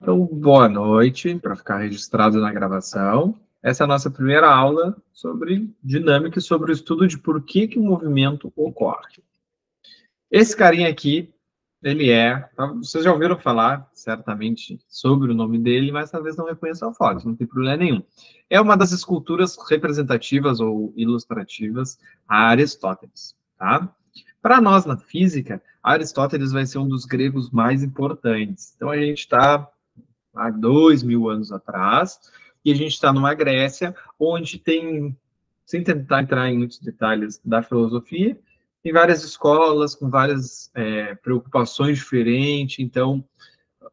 Então, boa noite, para ficar registrado na gravação. Essa é a nossa primeira aula sobre dinâmica e sobre o estudo de por que o movimento ocorre. Esse carinha aqui, vocês já ouviram falar, certamente, sobre o nome dele, mas talvez não reconheçam a foto, não tem problema nenhum. É uma das esculturas representativas ou ilustrativas a Aristóteles, tá? Para nós, na física, Aristóteles vai ser um dos gregos mais importantes. Então, a gente está há 2.000 anos atrás, e a gente está numa Grécia onde tem, sem tentar entrar em muitos detalhes da filosofia, tem várias escolas com várias preocupações diferentes, então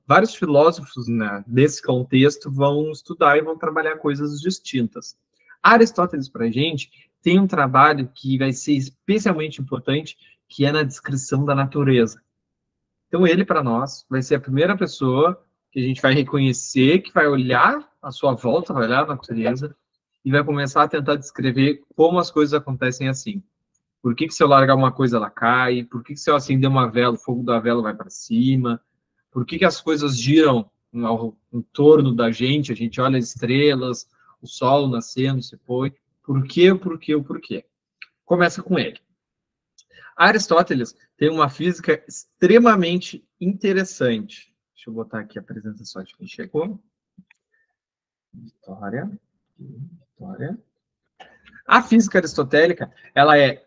vários filósofos, né, desse contexto vão estudar e vão trabalhar coisas distintas. Aristóteles, para a gente, tem um trabalho que vai ser especialmente importante, que é na descrição da natureza. Então, ele, para nós, vai ser a primeira pessoa que a gente vai reconhecer, que vai olhar à sua volta, vai olhar a natureza e vai começar a tentar descrever como as coisas acontecem assim. Por que se eu largar uma coisa, ela cai? Por que se eu acender uma vela, o fogo da vela vai para cima? Por que as coisas giram em torno da gente? A gente olha as estrelas, o sol nascendo, se põe. Por quê, por quê, por quê? Começa com ele. Aristóteles tem uma física extremamente interessante. Deixa eu botar aqui a apresentação de quem chegou. Vitória. Vitória. A física aristotélica, ela é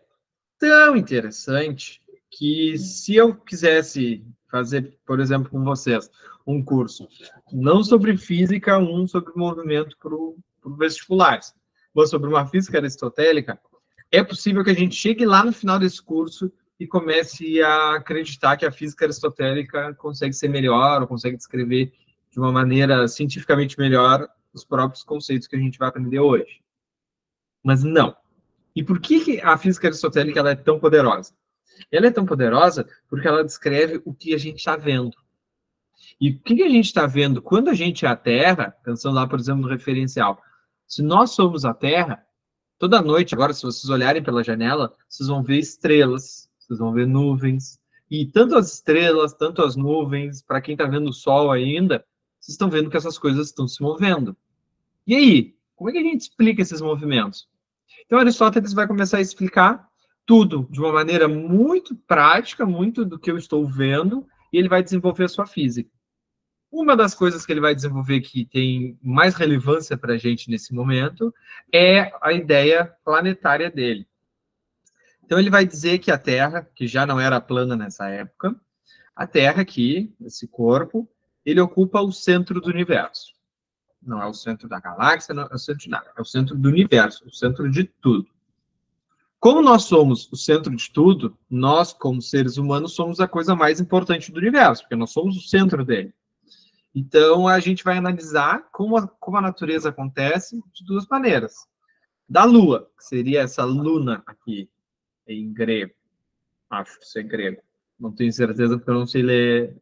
tão interessante que se eu quisesse fazer, por exemplo, com vocês, um curso não sobre física, um sobre movimento para o vestibulares, mas sobre uma física aristotélica, é possível que a gente chegue lá no final desse curso e comece a acreditar que a física aristotélica consegue ser melhor, ou consegue descrever de uma maneira cientificamente melhor os próprios conceitos que a gente vai aprender hoje. Mas não. E por que a física aristotélica ela é tão poderosa? Ela é tão poderosa porque ela descreve o que a gente está vendo. E o que a gente está vendo quando a gente é a Terra, pensando lá, por exemplo, no referencial, se nós somos a Terra, toda noite, agora, se vocês olharem pela janela, vocês vão ver estrelas, vocês vão ver nuvens. E tanto as estrelas, tanto as nuvens, para quem está vendo o Sol ainda, vocês estão vendo que essas coisas estão se movendo. E aí, como é que a gente explica esses movimentos? Então, Aristóteles vai começar a explicar tudo de uma maneira muito prática, muito do que eu estou vendo, e ele vai desenvolver a sua física. Uma das coisas que ele vai desenvolver que tem mais relevância para a gente nesse momento é a ideia planetária dele. Então, ele vai dizer que a Terra, que já não era plana nessa época, a Terra aqui, esse corpo, ele ocupa o centro do universo. Não é o centro da galáxia, não é o centro de nada, é o centro do universo, o centro de tudo. Como nós somos o centro de tudo, nós, como seres humanos, somos a coisa mais importante do universo, porque nós somos o centro dele. Então, a gente vai analisar como a natureza acontece de duas maneiras. Da Lua, que seria essa luna aqui, em grego. Acho que isso é grego. Não tenho certeza, porque eu não sei ler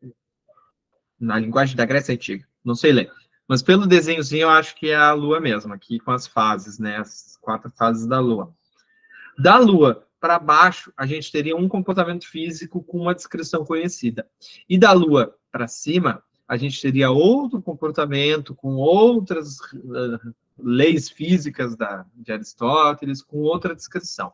na linguagem da Grécia Antiga. Não sei ler. Mas pelo desenhozinho, eu acho que é a Lua mesmo, aqui com as fases, né? As 4 fases da Lua. Da Lua para baixo, a gente teria um comportamento físico com uma descrição conhecida. E da Lua para cima, a gente teria outro comportamento com outras leis físicas de Aristóteles, com outra descrição.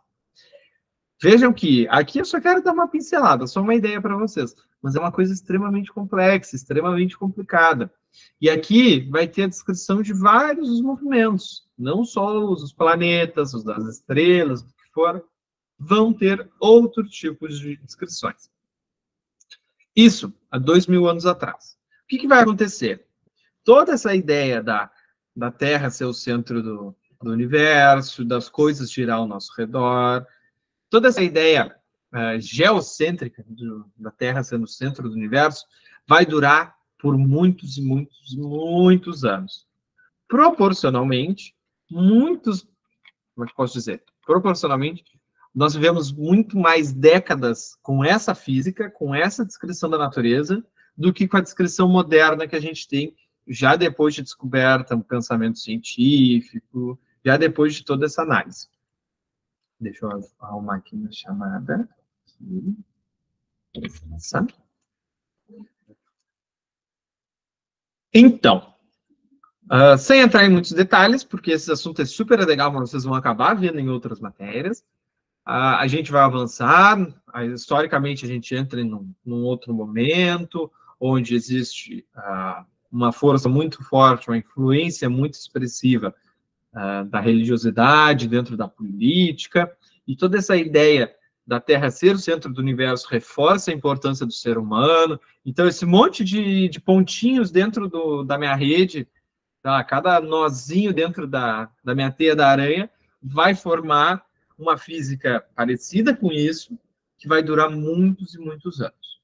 Vejam que aqui eu só quero dar uma pincelada, só uma ideia para vocês, mas é uma coisa extremamente complexa, extremamente complicada. E aqui vai ter a descrição de vários movimentos, não só os planetas, os das estrelas, o que for, vão ter outros tipos de descrições. Isso há 2.000 anos atrás. O que vai acontecer? Toda essa ideia da Terra ser o centro do universo, das coisas girar ao nosso redor, toda essa ideia geocêntrica da Terra sendo o centro do universo vai durar por muitos e muitos, muitos anos. Proporcionalmente, como é que posso dizer? Proporcionalmente, nós vivemos muito mais décadas com essa física, com essa descrição da natureza, do que com a descrição moderna que a gente tem já depois de descoberta, um pensamento científico, já depois de toda essa análise. Deixa eu arrumar aqui na chamada. Essa. Então, sem entrar em muitos detalhes, porque esse assunto é super legal, mas vocês vão acabar vendo em outras matérias. A gente vai avançar, historicamente a gente entra em num outro momento, onde existe uma força muito forte, uma influência muito expressiva da religiosidade dentro da política, e toda essa ideia da Terra ser o centro do universo reforça a importância do ser humano. Então, esse monte de pontinhos dentro da minha rede, cada nozinho dentro da minha teia da aranha, vai formar uma física parecida com isso, que vai durar muitos e muitos anos.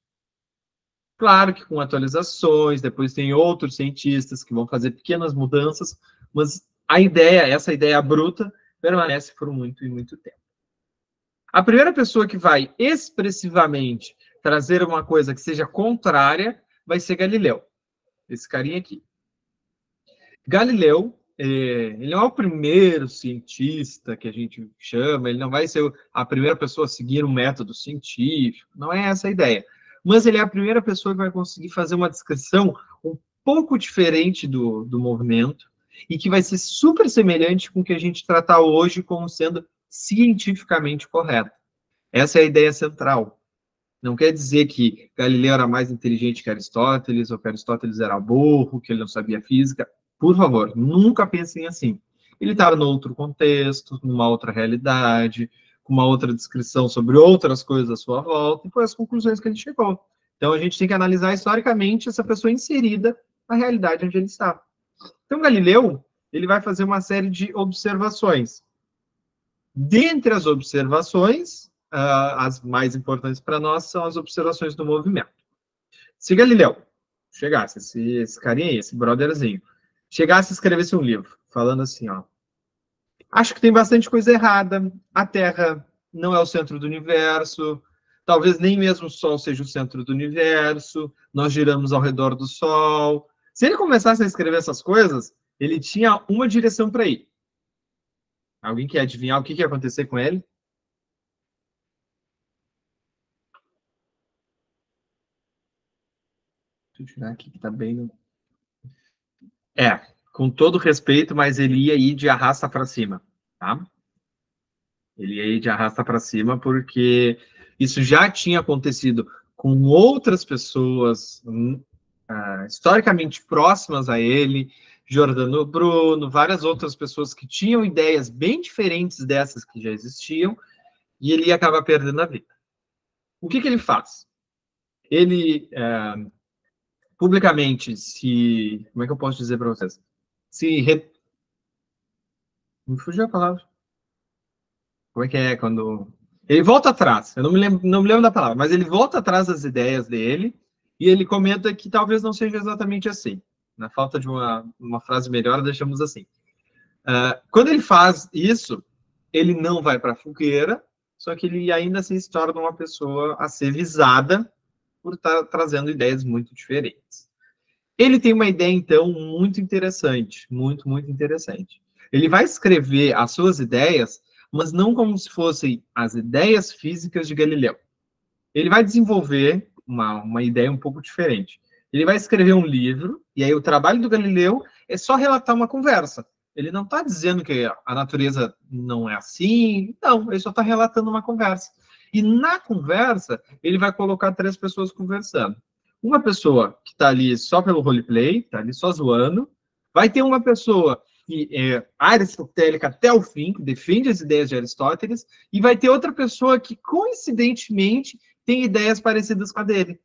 Claro que com atualizações, depois tem outros cientistas que vão fazer pequenas mudanças, mas essa ideia bruta, permanece por muito e muito tempo. A primeira pessoa que vai expressivamente trazer uma coisa que seja contrária vai ser Galileu, esse carinha aqui. Galileu, ele não é o primeiro cientista que a gente chama, ele não vai ser a primeira pessoa a seguir um método científico, não é essa a ideia. Mas ele é a primeira pessoa que vai conseguir fazer uma descrição um pouco diferente do movimento e que vai ser super semelhante com o que a gente trata hoje como sendo cientificamente correto. Essa é a ideia central. Não quer dizer que Galileu era mais inteligente que Aristóteles, ou que Aristóteles era burro, que ele não sabia física. Por favor, nunca pensem assim. Ele estava num outro contexto, numa outra realidade, com uma outra descrição sobre outras coisas à sua volta, e foi as conclusões que ele chegou. Então, a gente tem que analisar historicamente essa pessoa inserida na realidade onde ele está. Então, Galileu, ele vai fazer uma série de observações. Dentre as observações, as mais importantes para nós são as observações do movimento. Se Galileu chegasse, esse carinha aí, esse brotherzinho, chegasse e escrevesse um livro, falando assim, ó, acho que tem bastante coisa errada, a Terra não é o centro do universo, talvez nem mesmo o Sol seja o centro do universo, nós giramos ao redor do Sol. Se ele começasse a escrever essas coisas, ele tinha uma direção para ir. Alguém quer adivinhar o que ia acontecer com ele? Deixa eu tirar aqui que tá bem... com todo respeito, mas ele ia ir de arrasta para cima, tá? Ele ia ir de arrasta para cima porque isso já tinha acontecido com outras pessoas historicamente próximas a ele, Giordano Bruno, várias outras pessoas que tinham ideias bem diferentes dessas que já existiam, e ele ia acabar perdendo a vida. O que ele faz? Ele publicamente como é que eu posso dizer para vocês? Me fugiu a palavra. Como é que é quando... Ele volta atrás, eu não me lembro da palavra, mas ele volta atrás das ideias dele e ele comenta que talvez não seja exatamente assim. Na falta de uma frase melhor, deixamos assim. Quando ele faz isso, ele não vai para a fogueira, só que ele ainda assim se torna uma pessoa a ser visada por estar trazendo ideias muito diferentes. Ele tem uma ideia, então, muito interessante, muito, muito interessante. Ele vai escrever as suas ideias, mas não como se fossem as ideias físicas de Galileu. Ele vai desenvolver uma ideia um pouco diferente. Ele vai escrever um livro, e aí o trabalho do Galileu é só relatar uma conversa. Ele não está dizendo que a natureza não é assim, não, ele só está relatando uma conversa. E na conversa, ele vai colocar 3 pessoas conversando. Uma pessoa que está ali só pelo roleplay, está ali só zoando. Vai ter uma pessoa que é aristotélica até o fim, que defende as ideias de Aristóteles, e vai ter outra pessoa que, coincidentemente, tem ideias parecidas com a dele.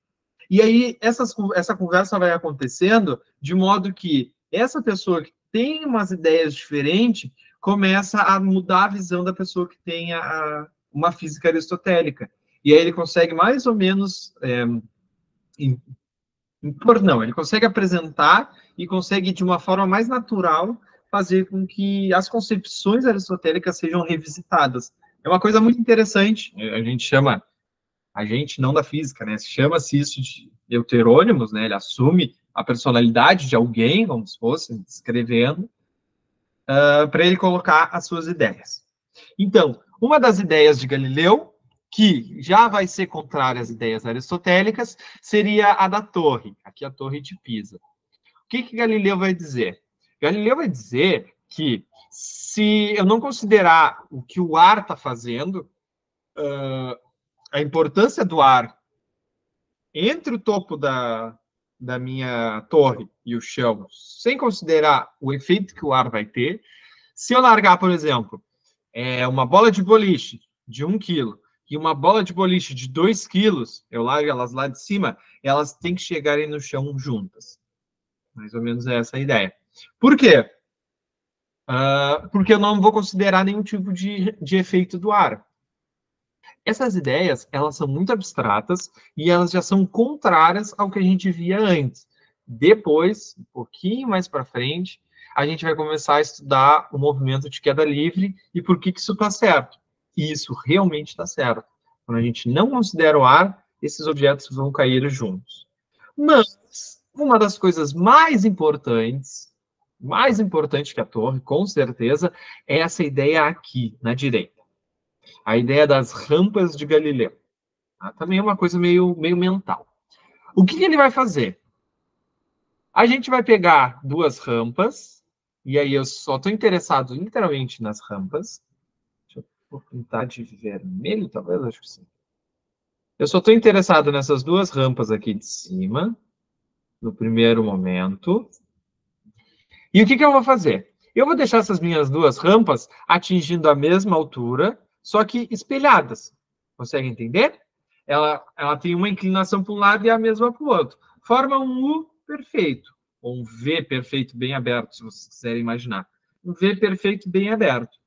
E aí, essa conversa vai acontecendo de modo que essa pessoa que tem umas ideias diferentes começa a mudar a visão da pessoa que tem uma física aristotélica. E aí ele consegue mais ou menos... ele consegue apresentar e consegue, de uma forma mais natural, fazer com que as concepções aristotélicas sejam revisitadas. É uma coisa muito interessante. A gente não da física, né? Chama-se isso de deuterônimos, né? Ele assume a personalidade de alguém, como se fosse, escrevendo, para ele colocar as suas ideias. Então, uma das ideias de Galileu, que já vai ser contrária às ideias aristotélicas, seria a da torre, aqui a torre de Pisa. O que Galileu vai dizer? Galileu vai dizer que se eu não considerar o que o ar está fazendo, a importância do ar entre o topo da minha torre e o chão, sem considerar o efeito que o ar vai ter, se eu largar, por exemplo, uma bola de boliche de 1 quilo e uma bola de boliche de 2 quilos, eu largo elas lá de cima, elas têm que chegarem no chão juntas. Mais ou menos é essa a ideia. Por quê? Porque eu não vou considerar nenhum tipo de efeito do ar. Essas ideias, elas são muito abstratas e elas já são contrárias ao que a gente via antes. Depois, um pouquinho mais para frente, a gente vai começar a estudar o movimento de queda livre e por que isso está certo. E isso realmente está certo. Quando a gente não considera o ar, esses objetos vão cair juntos. Mas uma das coisas mais importante que a torre, com certeza, é essa ideia aqui, na direita. A ideia das rampas de Galileu. Também é uma coisa meio mental. O que ele vai fazer? A gente vai pegar 2 rampas, e aí eu só estou interessado literalmente nas rampas. Deixa eu pintar de vermelho, talvez, acho que sim. Eu só estou interessado nessas 2 rampas aqui de cima, no primeiro momento. E o que eu vou fazer? Eu vou deixar essas minhas 2 rampas atingindo a mesma altura, só que espelhadas. Consegue entender? Ela tem uma inclinação para um lado e a mesma para o outro. Forma um U perfeito, ou um V perfeito bem aberto, se vocês quiserem imaginar. Um V perfeito bem aberto.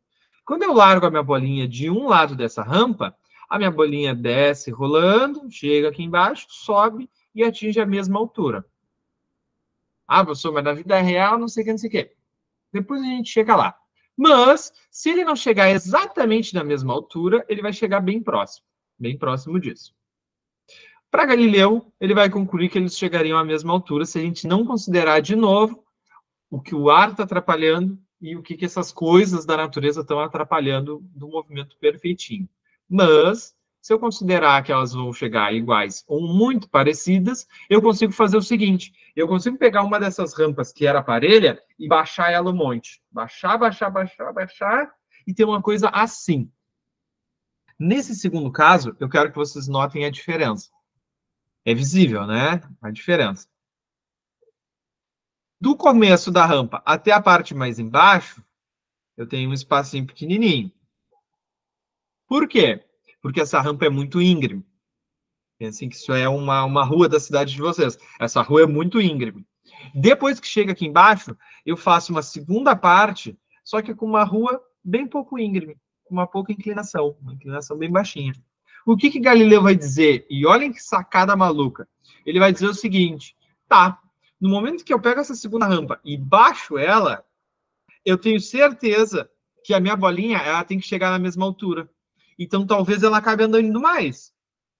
Quando eu largo a minha bolinha de um lado dessa rampa, a minha bolinha desce rolando, chega aqui embaixo, sobe e atinge a mesma altura. Professor, mas na vida real não sei o que, não sei o que. Depois a gente chega lá. Mas, se ele não chegar exatamente na mesma altura, ele vai chegar bem próximo disso. Para Galileu, ele vai concluir que eles chegariam à mesma altura se a gente não considerar de novo o que o ar está atrapalhando e o que essas coisas da natureza estão atrapalhando do movimento perfeitinho. Mas, se eu considerar que elas vão chegar iguais ou muito parecidas, eu consigo fazer o seguinte: eu consigo pegar uma dessas rampas que era parelha e baixar ela um monte. Baixar, e ter uma coisa assim. Nesse segundo caso, eu quero que vocês notem a diferença. É visível, né? A diferença. Do começo da rampa até a parte mais embaixo, eu tenho um espacinho pequenininho. Por quê? Porque essa rampa é muito íngreme. Pensem que isso é uma rua da cidade de vocês. Essa rua é muito íngreme. Depois que chega aqui embaixo, eu faço uma segunda parte, só que com uma rua bem pouco íngreme, com uma pouca inclinação, uma inclinação bem baixinha. O que Galileu vai dizer? E olhem que sacada maluca. Ele vai dizer o seguinte: tá, no momento que eu pego essa segunda rampa e baixo ela, eu tenho certeza que a minha bolinha ela tem que chegar na mesma altura. Então, talvez ela acabe andando mais.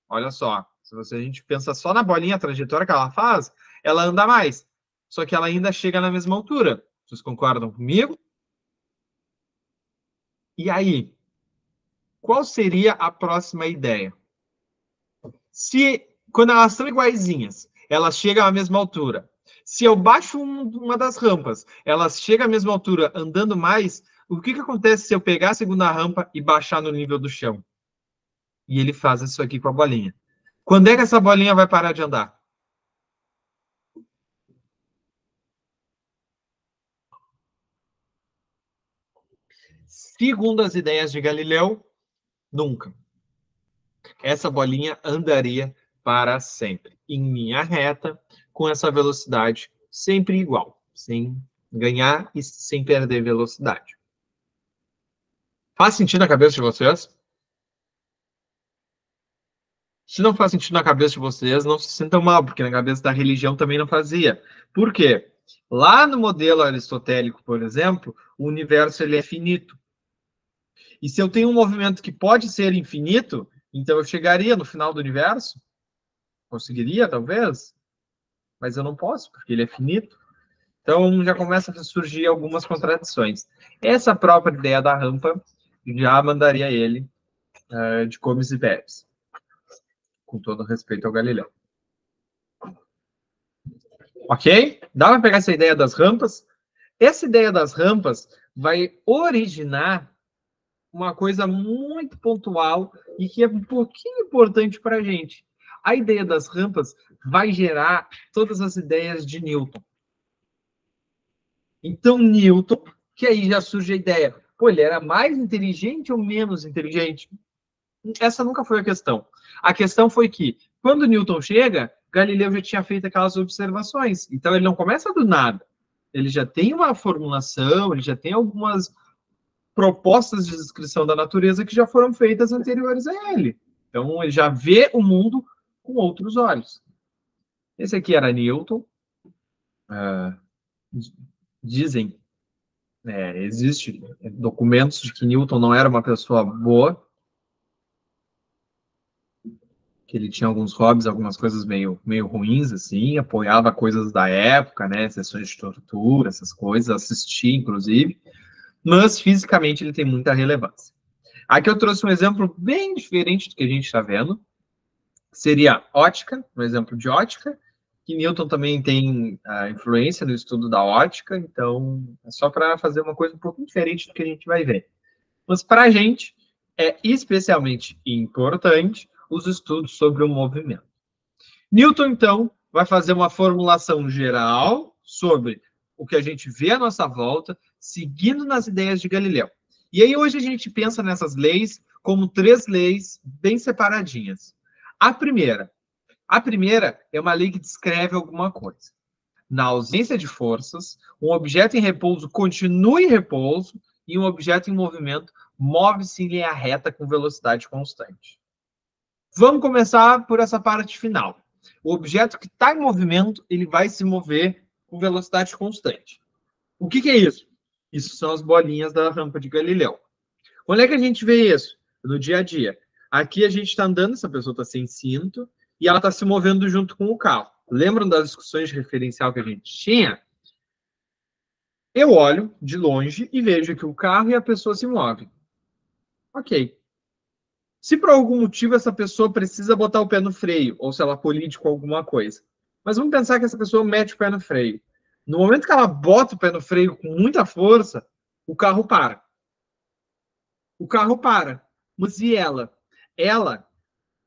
Olha só, se a gente pensa só na bolinha, a trajetória que ela faz, ela anda mais. Só que ela ainda chega na mesma altura. Vocês concordam comigo? E aí, qual seria a próxima ideia? Se, quando elas são iguaizinhas, elas chegam à mesma altura. Se eu baixo uma das rampas, elas chegam à mesma altura andando mais, o que acontece se eu pegar a segunda rampa e baixar no nível do chão? E ele faz isso aqui com a bolinha. Quando é que essa bolinha vai parar de andar? Segundo as ideias de Galileu, nunca. Essa bolinha andaria para sempre, em linha reta, com essa velocidade sempre igual, sem ganhar e sem perder velocidade. Faz sentido na cabeça de vocês? Se não faz sentido na cabeça de vocês, não se sintam mal, porque na cabeça da religião também não fazia. Por quê? Lá no modelo aristotélico, por exemplo, o universo ele é finito. E se eu tenho um movimento que pode ser infinito, então eu chegaria no final do universo? Conseguiria, talvez? Mas eu não posso, porque ele é finito. Então já começa a surgir algumas contradições. Essa própria ideia da rampa já mandaria ele de comes e bebes, com todo respeito ao Galileu. Ok? Dá para pegar essa ideia das rampas? Essa ideia das rampas vai originar uma coisa muito pontual e que é um pouquinho importante para a gente. A ideia das rampas vai gerar todas as ideias de Newton. Então, Newton, que aí já surge a ideia, pô, ele era mais inteligente ou menos inteligente? Essa nunca foi a questão. A questão foi que, quando Newton chega, Galileu já tinha feito aquelas observações. Então, ele não começa do nada. Ele já tem uma formulação, ele já tem algumas propostas de descrição da natureza que já foram feitas anteriores a ele. Então, ele já vê o mundo com outros olhos. Esse aqui era Newton. Dizem, existem documentos de que Newton não era uma pessoa boa, que ele tinha alguns hobbies, algumas coisas meio ruins, assim, apoiava coisas da época, né, sessões de tortura, essas coisas, assistia, inclusive, mas fisicamente ele tem muita relevância. Aqui eu trouxe um exemplo bem diferente do que a gente está vendo, seria ótica, um exemplo de ótica, que Newton também tem influência no estudo da ótica, então é só para fazer uma coisa um pouco diferente do que a gente vai ver. Mas para a gente é especialmente importante os estudos sobre o movimento. Newton, então, vai fazer uma formulação geral sobre o que a gente vê à nossa volta, seguindo nas ideias de Galileu. E aí hoje a gente pensa nessas leis como 3 leis bem separadinhas. A primeira é uma lei que descreve alguma coisa. Na ausência de forças, um objeto em repouso continua em repouso e um objeto em movimento move-se em linha reta com velocidade constante. Vamos começar por essa parte final. O objeto que está em movimento, ele vai se mover com velocidade constante. O que é isso? Isso são as bolinhas da rampa de Galileu. Onde é que a gente vê isso? No dia a dia. Aqui a gente está andando, essa pessoa está sem cinto, e ela está se movendo junto com o carro. Lembram das discussões de referencial que a gente tinha? Eu olho de longe e vejo que o carro e a pessoa se movem. Ok. Se por algum motivo essa pessoa precisa botar o pé no freio, ou se ela colide com alguma coisa. Mas vamos pensar que essa pessoa mete o pé no freio. No momento que ela bota o pé no freio com muita força, o carro para. O carro para. Mas e ela? Ela,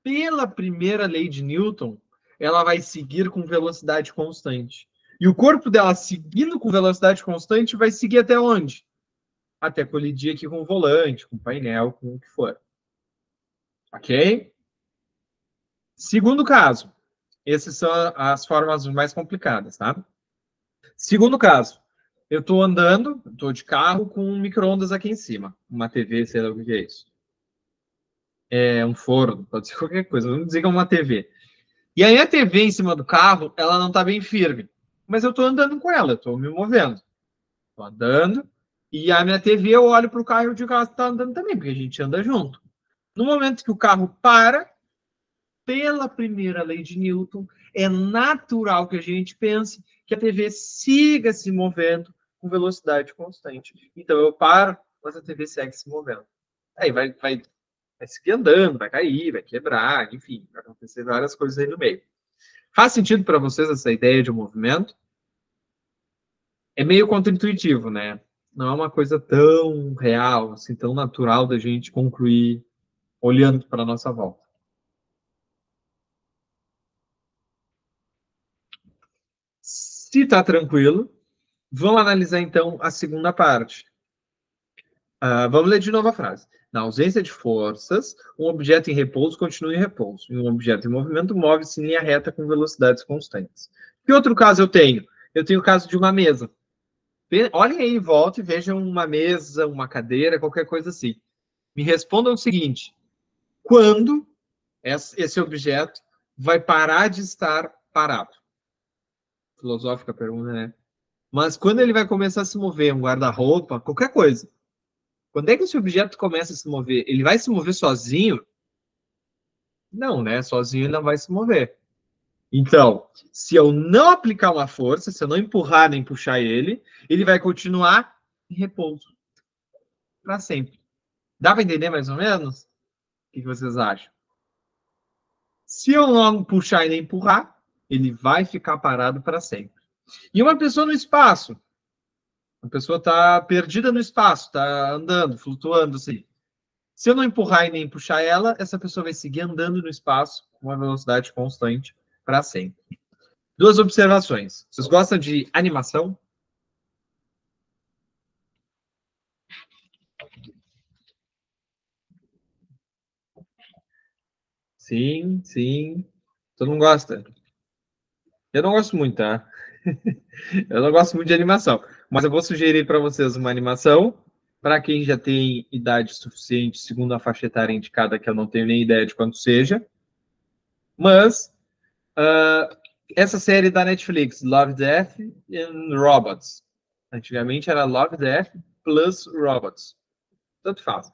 pela primeira lei de Newton, ela vai seguir com velocidade constante. E o corpo dela, seguindo com velocidade constante, vai seguir até onde? Até colidir aqui com o volante, com o painel, com o que for. Ok? Segundo caso. Essas são as formas mais complicadas, tá? Segundo caso. Eu estou andando, estou de carro com um micro-ondas aqui em cima. Uma TV, sei lá o que é isso. É um forno, pode ser qualquer coisa. Vamos dizer que é uma TV. E aí a TV em cima do carro, ela não está bem firme. Mas eu estou andando com ela, eu estou me movendo. Estou andando. E a minha TV, eu olho para o carro e o de carro está andando também, porque a gente anda junto. No momento que o carro para, pela primeira lei de Newton, é natural que a gente pense que a TV siga se movendo com velocidade constante. Então eu paro, mas a TV segue se movendo. Aí vai seguir andando, vai cair, vai quebrar, enfim, vai acontecer várias coisas aí no meio. Faz sentido para vocês essa ideia de movimento? É meio contraintuitivo, né? Não é uma coisa tão real, assim, tão natural da gente concluir olhando para a nossa volta. Se está tranquilo, vamos analisar então a segunda parte. Vamos ler de novo a frase. Na ausência de forças, um objeto em repouso continua em repouso, e um objeto em movimento move-se em linha reta com velocidades constantes. Que outro caso eu tenho? Eu tenho o caso de uma mesa. Olhem aí em volta e vejam uma mesa, uma cadeira, qualquer coisa assim. Me respondam o seguinte: quando esse objeto vai parar de estar parado? Filosófica pergunta, né? Mas quando ele vai começar a se mover, um guarda-roupa, qualquer coisa. Quando é que esse objeto começa a se mover? Ele vai se mover sozinho? Não, né? Sozinho ele não vai se mover. Então, se eu não aplicar uma força, se eu não empurrar nem puxar ele, ele vai continuar em repouso para sempre. Dá para entender mais ou menos? O que vocês acham? Se eu não puxar e nem empurrar, ele vai ficar parado para sempre. E uma pessoa no espaço. A pessoa está perdida no espaço, está andando, flutuando, assim. Se eu não empurrar e nem puxar ela, essa pessoa vai seguir andando no espaço com uma velocidade constante para sempre. 2 observações. Vocês gostam de animação? Sim, sim. Tu não gosta? Eu não gosto muito, tá? Eu não gosto muito de animação. Mas eu vou sugerir para vocês uma animação para quem já tem idade suficiente, segundo a faixa etária indicada, que eu não tenho nem ideia de quanto seja. Mas essa série da Netflix, Love, Death and Robots. Antigamente era Love, Death plus Robots. Tanto faz.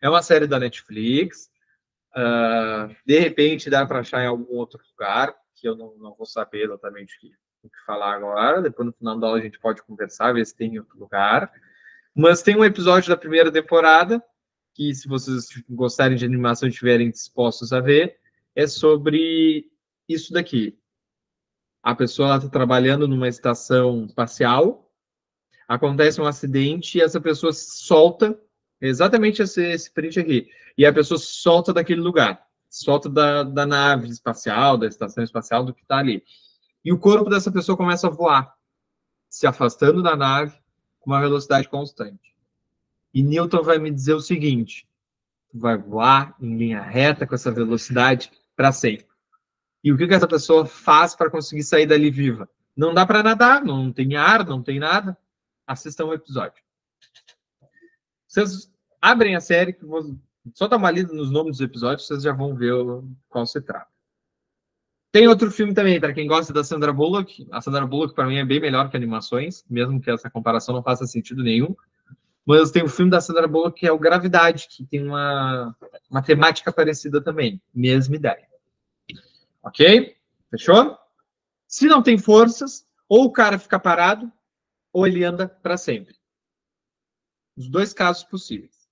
É uma série da Netflix. De repente dá para achar em algum outro lugar, que eu não vou saber exatamente o que falar agora. Depois, no final da aula, a gente pode conversar, ver se tem em outro lugar. Mas tem um episódio da primeira temporada, que se vocês gostarem de animação e estiverem dispostos a ver, é sobre isso daqui. A pessoa está trabalhando numa estação espacial, acontece um acidente e essa pessoa solta, exatamente esse print aqui, e a pessoa solta daquele lugar, solta da nave espacial, da estação espacial, do que está ali. E o corpo dessa pessoa começa a voar, se afastando da nave com uma velocidade constante. E Newton vai me dizer o seguinte: vai voar em linha reta com essa velocidade para sempre. E o que essa pessoa faz para conseguir sair dali viva? Não dá para nadar, não tem ar, não tem nada. Assistam o episódio. Vocês abrem a série, que vou só dar uma lida nos nomes dos episódios, vocês já vão ver qual se trata. Tem outro filme também, para quem gosta da Sandra Bullock. A Sandra Bullock, para mim, é bem melhor que animações, mesmo que essa comparação não faça sentido nenhum. Mas tem o filme da Sandra Bullock, que é o Gravidade, que tem uma temática parecida também. Mesma ideia. Ok? Fechou? Se não tem forças, ou o cara fica parado, ou ele anda para sempre. Os 2 casos possíveis.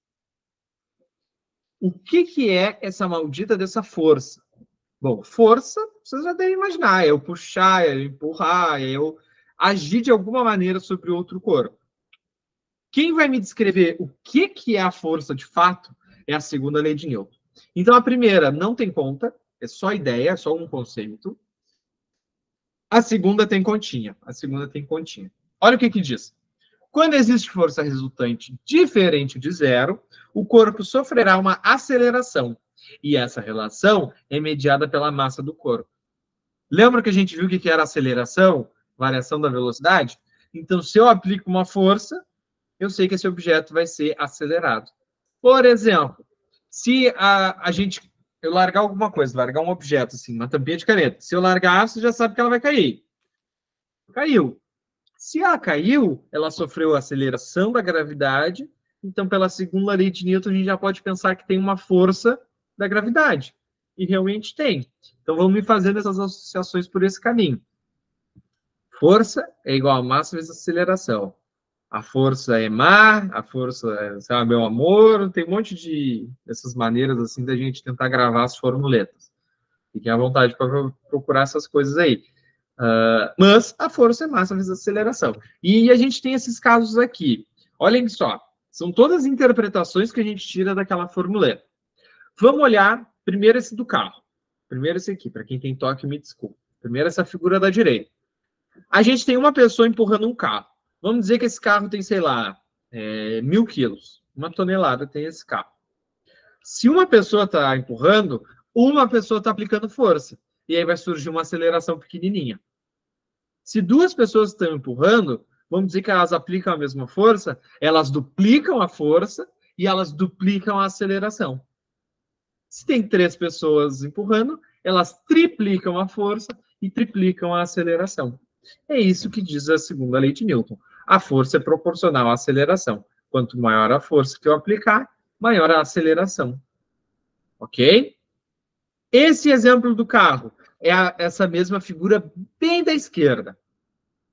O que é essa maldita dessa força? Bom, força, vocês já devem imaginar. É eu puxar, é eu empurrar, é eu agir de alguma maneira sobre outro corpo. Quem vai me descrever o que é a força de fato é a segunda lei de Newton. Então, a primeira não tem conta, é só ideia, é só um conceito. A segunda tem continha. Olha o que diz. Quando existe força resultante diferente de zero, o corpo sofrerá uma aceleração. E essa relação é mediada pela massa do corpo. Lembra que a gente viu que era aceleração? Variação da velocidade? Então, se eu aplico uma força, eu sei que esse objeto vai ser acelerado. Por exemplo, se eu largar alguma coisa, largar um objeto, assim, uma tampinha de caneta, se eu largar, você já sabe que ela vai cair. Caiu. Se ela caiu, ela sofreu a aceleração da gravidade, então, pela segunda lei de Newton, a gente já pode pensar que tem uma força da gravidade. E realmente tem. Então, vamos ir fazendo essas associações por esse caminho. Força é igual a massa vezes aceleração. A força é mar, a força é, sei lá, meu amor, tem um monte dessas maneiras assim da gente tentar gravar as formuletas. Fiquem à vontade para procurar essas coisas aí. Mas a força é massa vezes aceleração. E a gente tem esses casos aqui. Olhem só, são todas interpretações que a gente tira daquela formuleta. Vamos olhar primeiro esse do carro. Primeiro esse aqui, para quem tem toque, me desculpe. Primeiro essa figura da direita. A gente tem uma pessoa empurrando um carro. Vamos dizer que esse carro tem, sei lá, 1.000 quilos. 1 tonelada tem esse carro. Se uma pessoa está empurrando, uma pessoa está aplicando força. E aí vai surgir uma aceleração pequenininha. Se 2 pessoas estão empurrando, vamos dizer que elas aplicam a mesma força, elas duplicam a força e elas duplicam a aceleração. Se tem 3 pessoas empurrando, elas triplicam a força e triplicam a aceleração. É isso que diz a segunda lei de Newton. A força é proporcional à aceleração. Quanto maior a força que eu aplicar, maior a aceleração. Ok? Esse exemplo do carro é essa mesma figura bem da esquerda.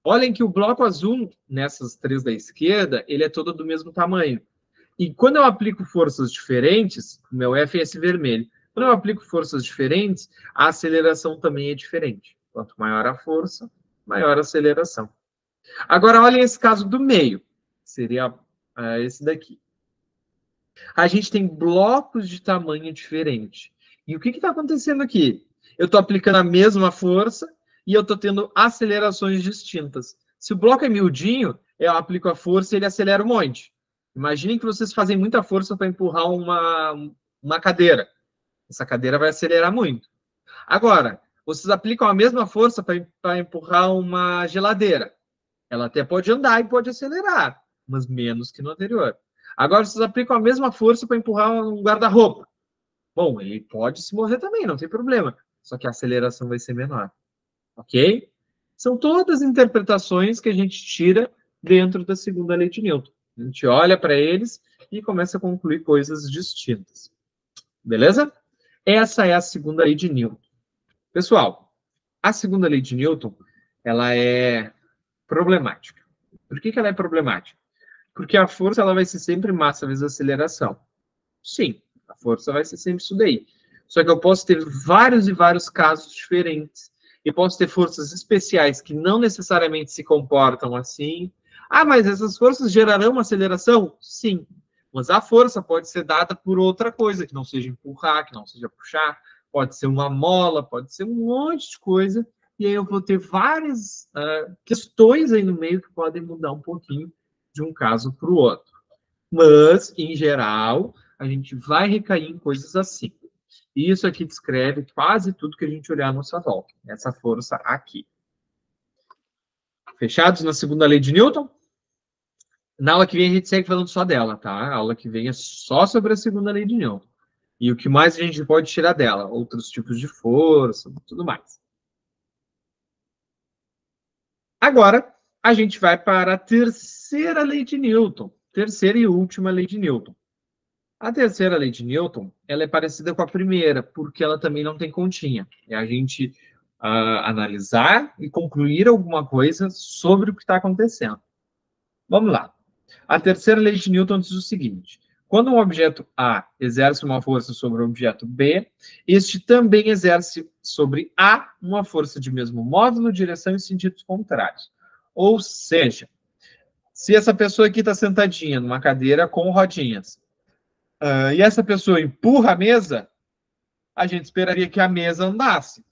Olhem que o bloco azul, nessas 3 da esquerda, ele é todo do mesmo tamanho. E quando eu aplico forças diferentes, o meu F é esse vermelho. Quando eu aplico forças diferentes, a aceleração também é diferente. Quanto maior a força, maior a aceleração. Agora, olhem esse caso do meio. Seria esse daqui. A gente tem blocos de tamanho diferente. E o que está acontecendo aqui? Eu estou aplicando a mesma força e eu estou tendo acelerações distintas. Se o bloco é miudinho, eu aplico a força e ele acelera um monte. Imaginem que vocês fazem muita força para empurrar uma cadeira. Essa cadeira vai acelerar muito. Agora, vocês aplicam a mesma força para empurrar uma geladeira. Ela até pode andar e pode acelerar, mas menos que no anterior. Agora, vocês aplicam a mesma força para empurrar um guarda-roupa. Bom, ele pode se mover também, não tem problema. Só que a aceleração vai ser menor. Ok? São todas interpretações que a gente tira dentro da segunda lei de Newton. A gente olha para eles e começa a concluir coisas distintas. Beleza? Essa é a segunda lei de Newton. Pessoal, a segunda lei de Newton, ela é problemática. Por que ela é problemática? Porque a força ela vai ser sempre massa vezes aceleração. Sim, a força vai ser sempre isso daí. Só que eu posso ter vários e vários casos diferentes. E posso ter forças especiais que não necessariamente se comportam assim. Ah, mas essas forças gerarão uma aceleração? Sim. Mas a força pode ser dada por outra coisa, que não seja empurrar, que não seja puxar. Pode ser uma mola, pode ser um monte de coisa. E aí eu vou ter várias questões aí no meio que podem mudar um pouquinho de um caso para o outro. Mas, em geral, a gente vai recair em coisas assim. E isso aqui descreve quase tudo que a gente olhar à nossa volta. Essa força aqui. Fechados na segunda lei de Newton? Na aula que vem a gente segue falando só dela, tá? A aula que vem é só sobre a segunda lei de Newton. E o que mais a gente pode tirar dela? Outros tipos de força, tudo mais. Agora, a gente vai para a terceira lei de Newton. Terceira e última lei de Newton. A terceira lei de Newton, ela é parecida com a primeira, porque ela também não tem continha. É a gente analisar e concluir alguma coisa sobre o que está acontecendo. Vamos lá. A terceira lei de Newton diz o seguinte: quando um objeto A exerce uma força sobre o objeto B, este também exerce sobre A uma força de mesmo módulo, direção e sentidos contrários. Ou seja, se essa pessoa aqui está sentadinha numa cadeira com rodinhas, e essa pessoa empurra a mesa, a gente esperaria que a mesa andasse,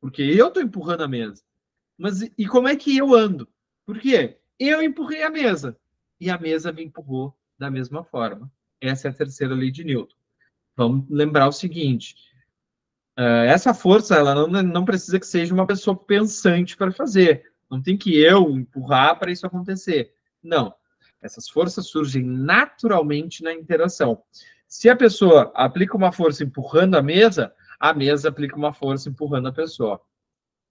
porque eu estou empurrando a mesa. Mas e como é que eu ando? Por quê? Eu empurrei a mesa e a mesa me empurrou da mesma forma. Essa é a terceira lei de Newton. Vamos lembrar o seguinte: essa força ela não precisa que seja uma pessoa pensante para fazer. Não tem que eu empurrar para isso acontecer. Não. Essas forças surgem naturalmente na interação. Se a pessoa aplica uma força empurrando a mesa aplica uma força empurrando a pessoa.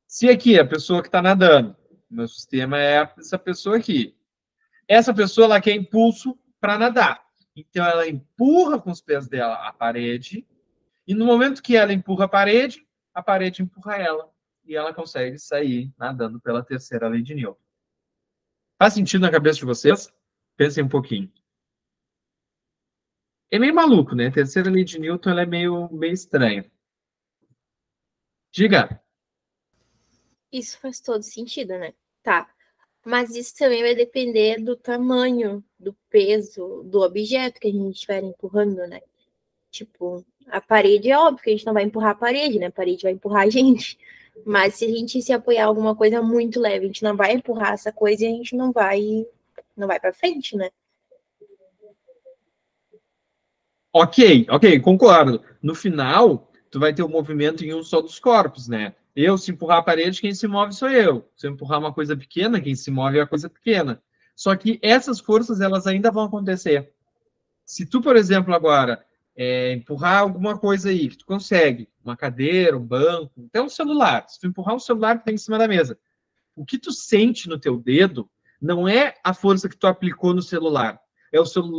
Se aqui a pessoa que está nadando, meu sistema é essa pessoa aqui. Essa pessoa ela quer impulso para nadar. Então ela empurra com os pés dela a parede, e no momento que ela empurra a parede empurra ela. E ela consegue sair nadando pela terceira lei de Newton. Faz sentido na cabeça de vocês? Pensem um pouquinho. É meio maluco, né? A terceira lei de Newton ela é meio estranha. Diga. Isso faz todo sentido, né? Tá. Mas isso também vai depender do tamanho, do peso do objeto que a gente estiver empurrando, né? Tipo, a parede é óbvio que a gente não vai empurrar a parede, né? A parede vai empurrar a gente. Mas se a gente se apoiar em alguma coisa muito leve, a gente não vai empurrar essa coisa e a gente não vai para frente, né? Ok, concordo. No final, tu vai ter o movimento em um só dos corpos, né? Eu, se empurrar a parede, quem se move sou eu. Se eu empurrar uma coisa pequena, quem se move é a coisa pequena. Só que essas forças, elas ainda vão acontecer. Se tu, por exemplo, agora, empurrar alguma coisa aí, que tu consegue, uma cadeira, um banco, até um celular. Se tu empurrar um celular que tem em cima da mesa, o que tu sente no teu dedo não é a força que tu aplicou no celular,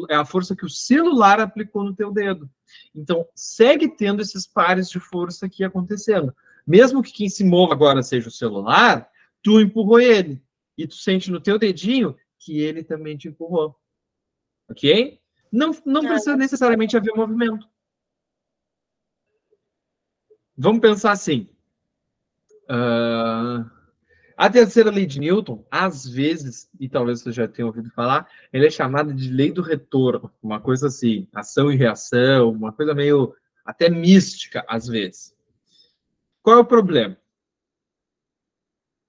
é a força que o celular aplicou no teu dedo. Então, segue tendo esses pares de força aqui acontecendo. Mesmo que quem se mova agora seja o celular, tu empurrou ele. E tu sente no teu dedinho que ele também te empurrou. Ok? Não precisa necessariamente haver movimento. Vamos pensar assim. A terceira lei de Newton, às vezes, e talvez você já tenha ouvido falar, ela é chamada de lei do retorno, uma coisa assim, ação e reação, uma coisa meio até mística, às vezes. Qual é o problema?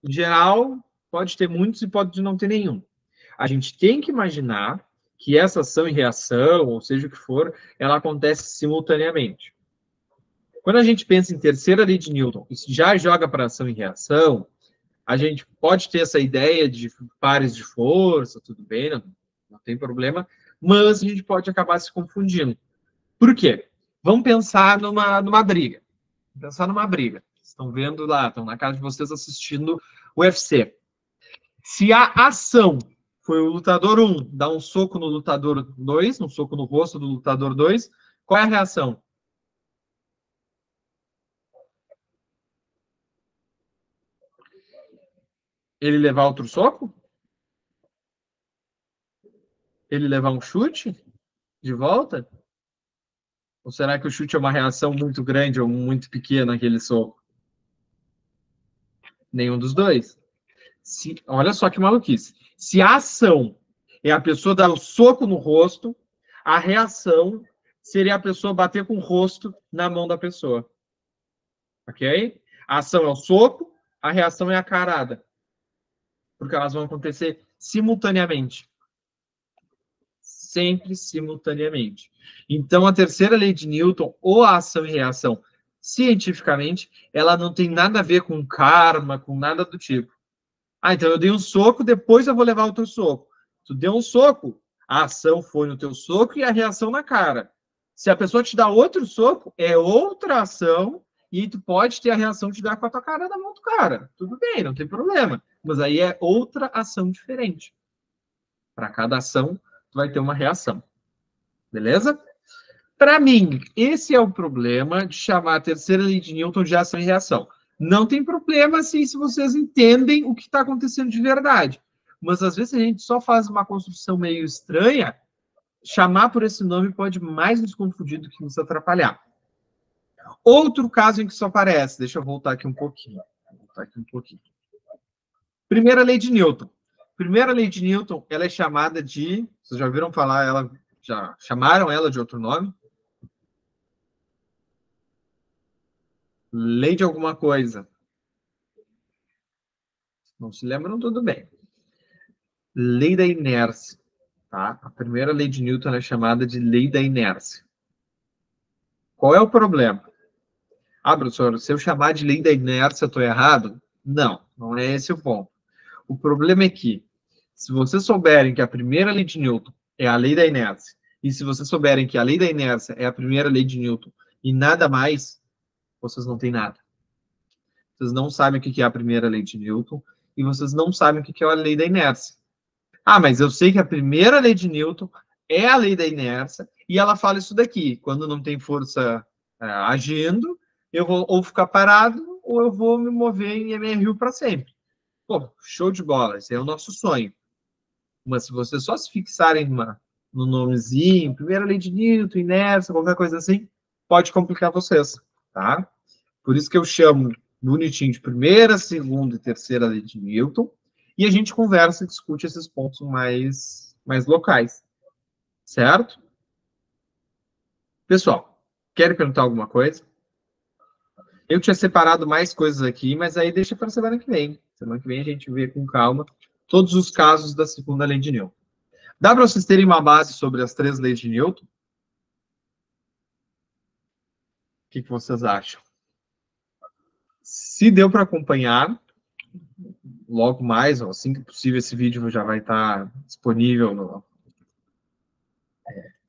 Em geral, pode ter muitos e pode não ter nenhum. A gente tem que imaginar que essa ação e reação, ou seja o que for, ela acontece simultaneamente. Quando a gente pensa em terceira lei de Newton, isso já joga para ação e reação, a gente pode ter essa ideia de pares de força, tudo bem, não tem problema, mas a gente pode acabar se confundindo. Por quê? Vamos pensar numa briga. Vamos pensar numa briga. Estão vendo lá, estão na casa de vocês assistindo o UFC. Se a ação foi o lutador 1 dar um soco no lutador 2, um soco no rosto do lutador 2, qual é a reação? Ele levar outro soco? Ele levar um chute de volta? Ou será que o chute é uma reação muito grande ou muito pequena naquele soco? Nenhum dos dois. Olha só que maluquice. Se a ação é a pessoa dar o soco no rosto, a reação seria a pessoa bater com o rosto na mão da pessoa. Ok? A ação é o soco, a reação é a carada. Porque elas vão acontecer simultaneamente. Sempre simultaneamente. Então, a terceira lei de Newton, ou a ação e reação, cientificamente, ela não tem nada a ver com karma, com nada do tipo. Ah, então eu dei um soco, depois eu vou levar outro soco. Tu deu um soco, a ação foi no teu soco e a reação na cara. Se a pessoa te dá outro soco, é outra ação e tu pode ter a reação de dar com a tua cara na mão do cara. Tudo bem, não tem problema. Mas aí é outra ação diferente. Para cada ação, tu vai ter uma reação. Beleza? Para mim, esse é o problema de chamar a terceira lei de Newton de ação e reação. Não tem problema assim, se vocês entendem o que está acontecendo de verdade. Mas às vezes a gente só faz uma construção meio estranha, chamar por esse nome pode mais nos confundir do que nos atrapalhar. Outro caso em que isso aparece, deixa eu voltar aqui um pouquinho. Primeira lei de Newton. Primeira lei de Newton, ela é chamada de, vocês já ouviram falar ela, já chamaram ela de outro nome? Lei de alguma coisa. Não se lembram? Tudo bem. Lei da inércia. Tá? A primeira lei de Newton é chamada de lei da inércia. Qual é o problema? Ah, professor, se eu chamar de lei da inércia, eu estou errado? Não, não é esse o ponto. O problema é que, se vocês souberem que a primeira lei de Newton é a lei da inércia, e se vocês souberem que a lei da inércia é a primeira lei de Newton e nada mais, vocês não têm nada. Vocês não sabem o que é a primeira lei de Newton e vocês não sabem o que é a lei da inércia. Ah, mas eu sei que a primeira lei de Newton é a lei da inércia e ela fala isso daqui. Quando não tem força agindo, eu vou ou ficar parado ou eu vou me mover em MRU para sempre. Pô, show de bola, esse é o nosso sonho. Mas se vocês só se fixarem no nomezinho, primeira lei de Newton, inércia, qualquer coisa assim, pode complicar vocês, tá? Por isso que eu chamo bonitinho de primeira, segunda e terceira lei de Newton, e a gente conversa e discute esses pontos mais locais, certo? Pessoal, querem perguntar alguma coisa? Eu tinha separado mais coisas aqui, mas aí deixa para semana que vem. Semana que vem a gente vê com calma todos os casos da segunda lei de Newton. Dá para vocês terem uma base sobre as três leis de Newton? O que vocês acham? Se deu para acompanhar, logo mais, assim que possível, esse vídeo já vai estar disponível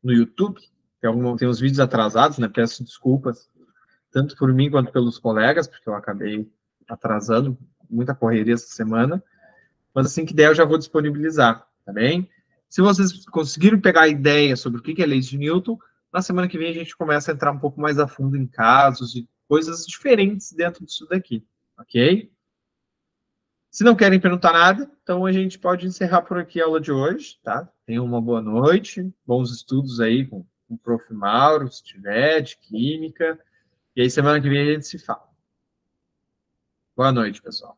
no YouTube. Tem uns vídeos atrasados, né? Peço desculpas, tanto por mim quanto pelos colegas, porque eu acabei atrasando, muita correria essa semana. Mas assim que der, eu já vou disponibilizar, tá bem? Se vocês conseguiram pegar a ideia sobre o que é lei de Newton, na semana que vem a gente começa a entrar um pouco mais a fundo em casos e coisas diferentes dentro disso daqui, ok? Se não querem perguntar nada, então a gente pode encerrar por aqui a aula de hoje, tá? Tenham uma boa noite, bons estudos aí com o Prof. Mauro, se tiver, de Química. E aí, semana que vem a gente se fala. Boa noite, pessoal.